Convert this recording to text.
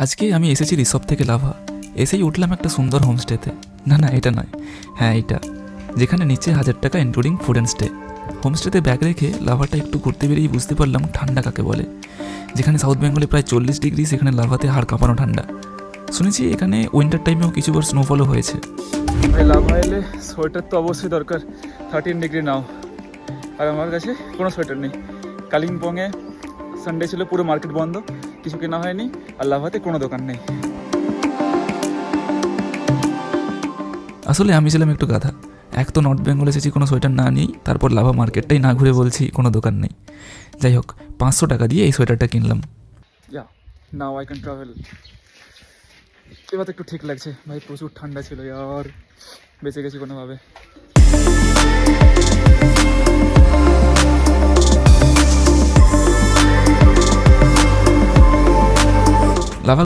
আজকে আমি এসেছি রিসর্ট থেকে লাভা। এসেই উঠলাম একটা সুন্দর হোমস্টেতে। না এটা নয়, হ্যাঁ এইটা, যেখানে নিচে 1000 টাকা ইনক্লুডিং ফুড অ্যান্ড স্টে। হোমস্টেতে ব্যাগ রেখে লাভাটা একটু ঘুরতে বেরিয়ে বুঝতে পারলাম ঠান্ডা কাকে বলে। যেখানে সাউথ বেঙ্গলে প্রায় 40 ডিগ্রি, সেখানে লাভাতে হাড় কাঁপানো ঠান্ডা। শুনেছি এখানে উইন্টার টাইমেও কিছুবার স্নোফলও হয়েছে। লাভা এলে সোয়েটার তো অবশ্যই দরকার। 13 ডিগ্রি নাও, আর আমার কাছে কোনো সোয়েটার নেই। কালিম্পংয়ে সানডে ছিল, পুরো মার্কেট বন্ধ, কিছু কেনা হয়নি। আর লাভাতে কোনো দোকান নেই। আসলে আমি ছিলাম একটু গাধা। এক তো নর্থ বেঙ্গল এসেছি কোনো সোয়েটার না নিয়েই, তারপর লাভা মার্কেটটাই না ঘুরে বলছি কোনো দোকান নেই। যাই হোক, 500 টাকা দিয়ে এই সোয়েটারটা কিনলাম। Now I can travel. এবার তো একটু ঠিক লাগছে ভাই, প্রচুর ঠান্ডা ছিল আর বেঁচে গেছি কোনোভাবে।